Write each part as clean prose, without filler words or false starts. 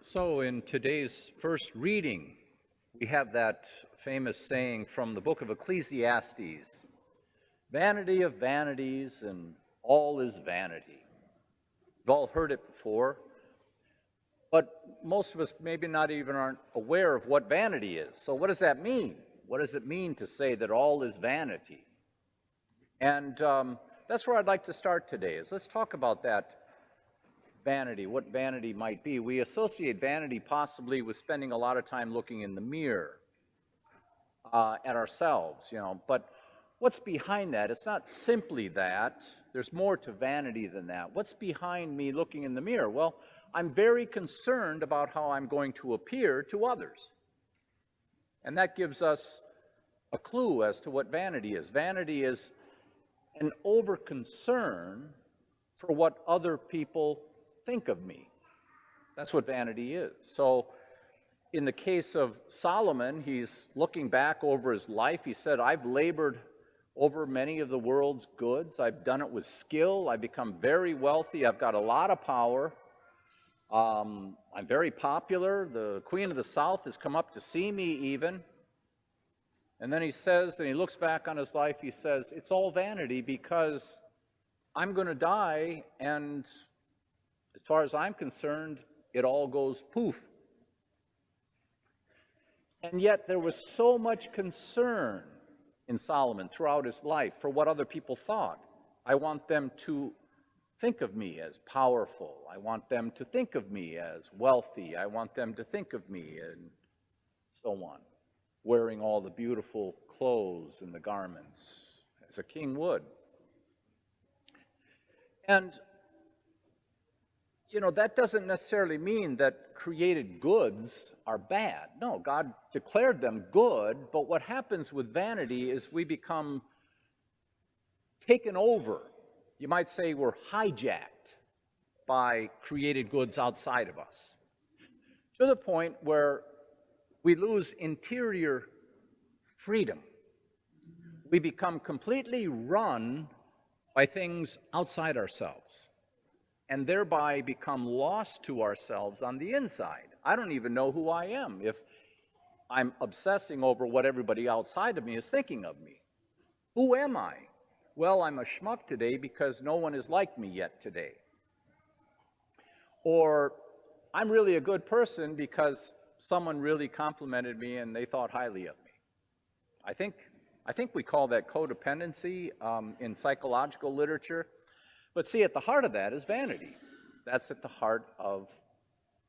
So in today's first reading, we have that famous saying from the book of Ecclesiastes, vanity of vanities and all is vanity. We've all heard it before, but most of us maybe not even aren't aware of what vanity is. So what does that mean? What does it mean to say that all is vanity? And that's where I'd like to start today, is let's talk about that vanity, what vanity might be. We associate vanity possibly with spending a lot of time looking in the mirror at ourselves, but what's behind that? It's not simply that. There's more to vanity than that. What's behind me looking in the mirror? Well, I'm very concerned about how I'm going to appear to others. And that gives us a clue as to what vanity is. Vanity is an over-concern for what other people think of me. That's what vanity is. So in the case of Solomon, he's looking back over his life. He said, I've labored over many of the world's goods. I've done it with skill. I've become very wealthy. I've got a lot of power. I'm very popular. The Queen of the South has come up to see me even. And then he says, and he looks back on his life, he says, it's all vanity because I'm going to die, and as far as I'm concerned, it all goes poof. And yet there was so much concern in Solomon throughout his life for what other people thought. I want them to think of me as powerful. I want them to think of me as wealthy. I want them to think of me and so on, wearing all the beautiful clothes and the garments as a king would. And that doesn't necessarily mean that created goods are bad. No, God declared them good, but what happens with vanity is we become taken over. You might say we're hijacked by created goods outside of us, to the point where we lose interior freedom. We become completely run by things outside ourselves, and thereby become lost to ourselves on the inside. I don't even know who I am if I'm obsessing over what everybody outside of me is thinking of me. Who am I? Well, I'm a schmuck today because no one has liked me yet today. Or I'm really a good person because someone really complimented me and they thought highly of me. I think we call that codependency in psychological literature. But see, at the heart of that is vanity. That's at the heart of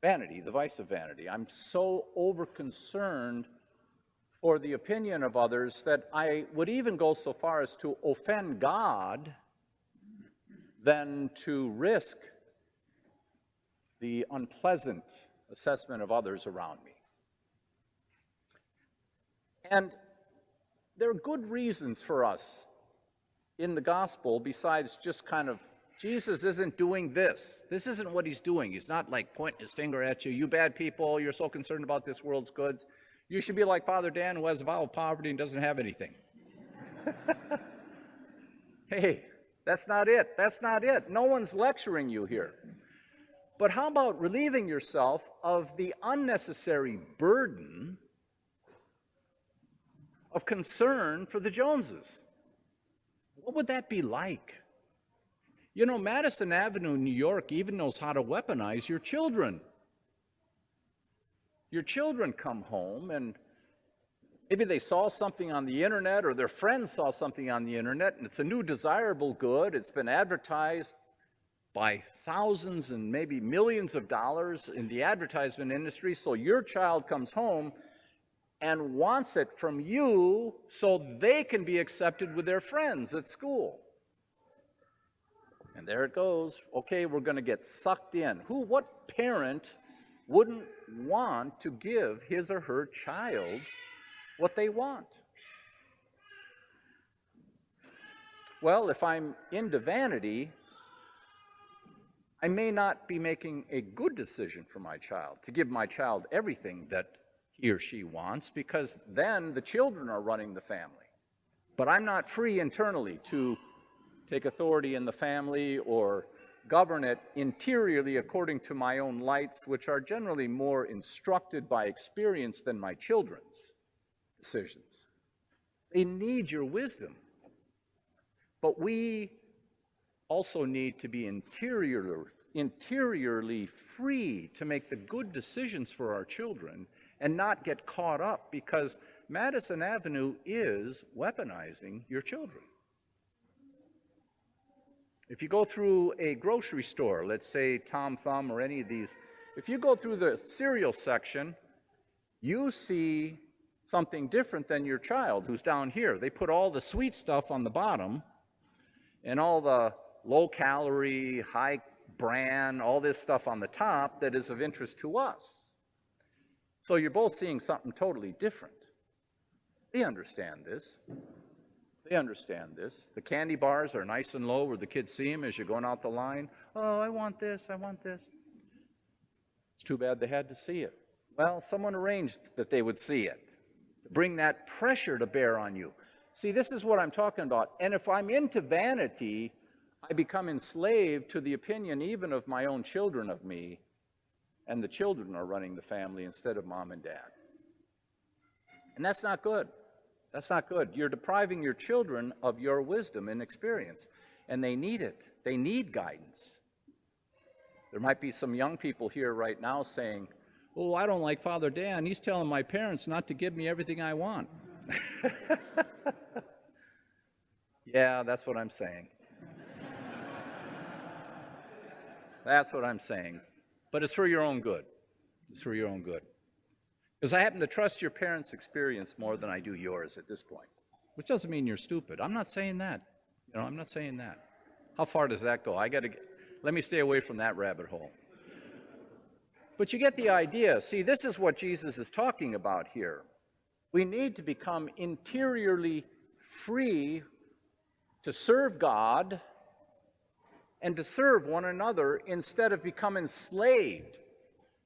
vanity, the vice of vanity. I'm so over-concerned for the opinion of others that I would even go so far as to offend God than to risk the unpleasant assessment of others around me. And there are good reasons for us in the gospel besides just kind of, Jesus isn't doing this. This isn't what he's doing. He's not like pointing his finger at you. You bad people, you're so concerned about this world's goods. You should be like Father Dan, who has a vow of poverty and doesn't have anything. Hey, that's not it. That's not it. No one's lecturing you here. But how about relieving yourself of the unnecessary burden of concern for the Joneses? What would that be like? Madison Avenue, New York, even knows how to weaponize your children. Your children come home and maybe they saw something on the internet or their friends saw something on the internet and it's a new desirable good. It's been advertised by thousands and maybe millions of dollars in the advertisement industry. So your child comes home and wants it from you so they can be accepted with their friends at school. And there it goes. Okay, we're going to get sucked in. What parent wouldn't want to give his or her child what they want? Well, if I'm into vanity, I may not be making a good decision for my child, to give my child everything that he or she wants, because then the children are running the family. But I'm not free internally to take authority in the family or govern it interiorly according to my own lights, which are generally more instructed by experience than my children's decisions. They need your wisdom. But we also need to be interiorly free to make the good decisions for our children and not get caught up, because Madison Avenue is weaponizing your children. If you go through a grocery store, let's say Tom Thumb or any of these, if you go through the cereal section, you see something different than your child who's down here. They put all the sweet stuff on the bottom and all the low-calorie, high-brand, all this stuff on the top that is of interest to us. So you're both seeing something totally different. They understand this. They understand this. The candy bars are nice and low where the kids see them as you're going out the line. Oh, I want this, I want this. It's too bad they had to see it. Well, someone arranged that they would see it. Bring that pressure to bear on you. See, this is what I'm talking about. And if I'm into vanity, I become enslaved to the opinion even of my own children of me, and the children are running the family instead of mom and dad. And that's not good. That's not good. You're depriving your children of your wisdom and experience, and they need it. They need guidance. There might be some young people here right now saying, oh, I don't like Father Dan. He's telling my parents not to give me everything I want. Yeah, that's what I'm saying. That's what I'm saying. But it's for your own good. It's for your own good. Because I happen to trust your parents' experience more than I do yours at this point. Which doesn't mean you're stupid. I'm not saying that. I'm not saying that. How far does that go? Let me stay away from that rabbit hole. But you get the idea. See, this is what Jesus is talking about here. We need to become interiorly free to serve God and to serve one another instead of becoming enslaved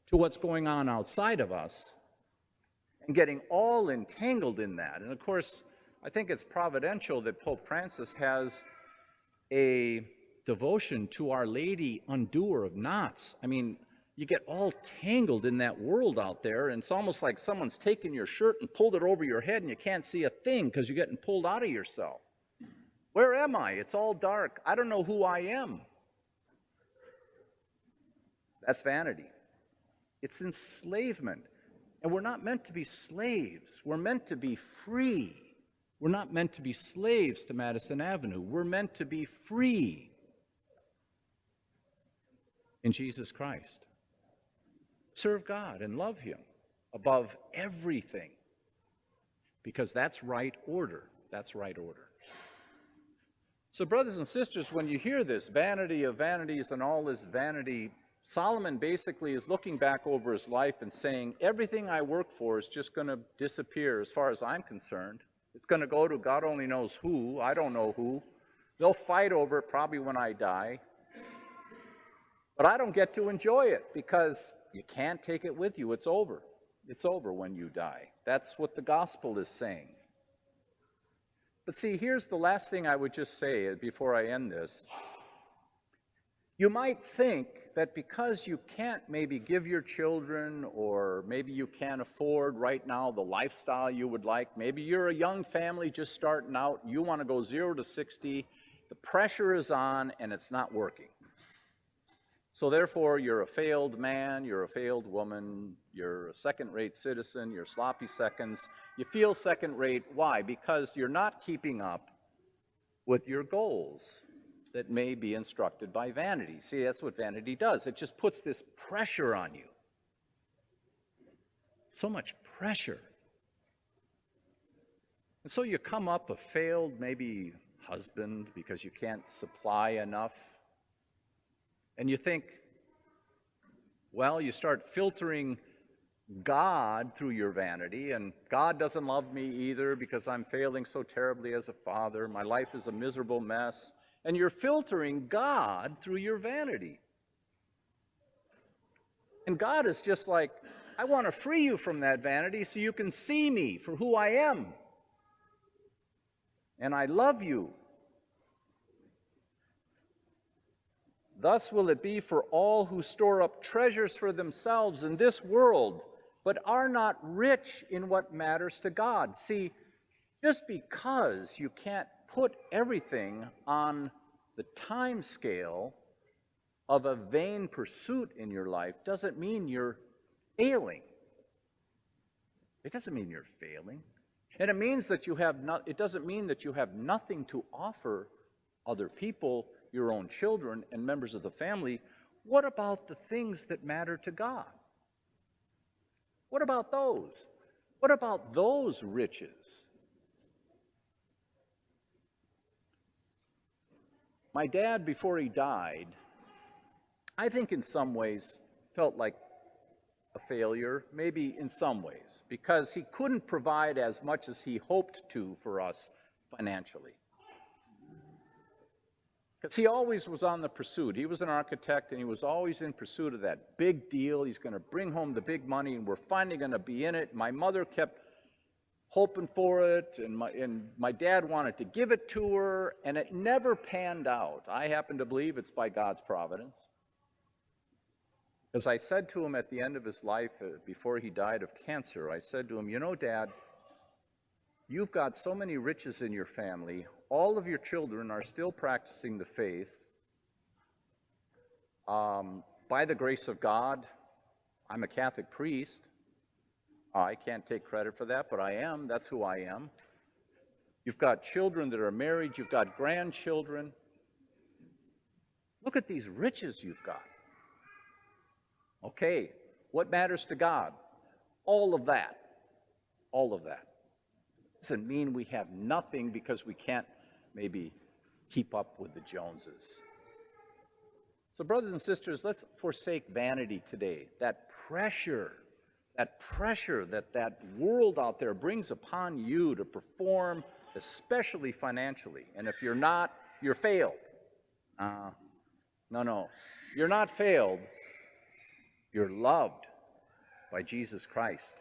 to what's going on outside of us and getting all entangled in that. And of course, I think it's providential that Pope Francis has a devotion to Our Lady, Undoer of Knots. I mean, you get all tangled in that world out there, and it's almost like someone's taken your shirt and pulled it over your head, and you can't see a thing because you're getting pulled out of yourself. Where am I? It's all dark. I don't know who I am. That's vanity. It's enslavement. And we're not meant to be slaves. We're meant to be free. We're not meant to be slaves to Madison Avenue. We're meant to be free in Jesus Christ. Serve God and love Him above everything, because that's right order. That's right order. So brothers and sisters, when you hear this, vanity of vanities and all this vanity, Solomon basically is looking back over his life and saying, everything I work for is just going to disappear as far as I'm concerned. It's going to go to God only knows who. I don't know who. They'll fight over it probably when I die. But I don't get to enjoy it because you can't take it with you. It's over. It's over when you die. That's what the gospel is saying. But see, here's the last thing I would just say before I end this. You might think that because you can't maybe give your children, or maybe you can't afford right now the lifestyle you would like, maybe you're a young family just starting out, you want to go 0 to 60, the pressure is on and it's not working. So therefore, you're a failed man, you're a failed woman, you're a second-rate citizen, you're sloppy seconds. You feel second-rate. Why? Because you're not keeping up with your goals that may be instructed by vanity. See, that's what vanity does. It just puts this pressure on you. So much pressure. And so you come up a failed, maybe husband, because you can't supply enough. And you think, well, you start filtering God through your vanity, and God doesn't love me either because I'm failing so terribly as a father. My life is a miserable mess. And you're filtering God through your vanity. And God is just like, I want to free you from that vanity so you can see me for who I am. And I love you. Thus will it be for all who store up treasures for themselves in this world, but are not rich in what matters to God. See, just because you can't put everything on the time scale of a vain pursuit in your life doesn't mean you're failing. It doesn't mean you're failing. And it means that it doesn't mean that you have nothing to offer other people, your own children and members of the family. What about the things that matter to God? What about those? What about those riches? My dad, before he died, I think in some ways felt like a failure, maybe in some ways, because he couldn't provide as much as he hoped to for us financially. Because he always was on the pursuit. He was an architect, and he was always in pursuit of that big deal. He's going to bring home the big money, and we're finally going to be in it. My mother kept hoping for it, and my dad wanted to give it to her, and it never panned out. I happen to believe it's by God's providence. As I said to him at the end of his life, before he died of cancer, I said to him, you know, Dad, you've got so many riches in your family. All of your children are still practicing the faith. By the grace of God, I'm a Catholic priest. I can't take credit for that, but I am. That's who I am. You've got children that are married. You've got grandchildren. Look at these riches you've got. Okay, what matters to God? All of that. All of that. Doesn't mean we have nothing because we can't maybe keep up with the Joneses. So brothers and sisters, let's forsake vanity today. That pressure that world out there brings upon you to perform, especially financially. And if you're not, you're failed. No. You're not failed. You're loved by Jesus Christ.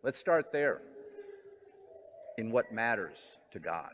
Let's start there in what matters to God.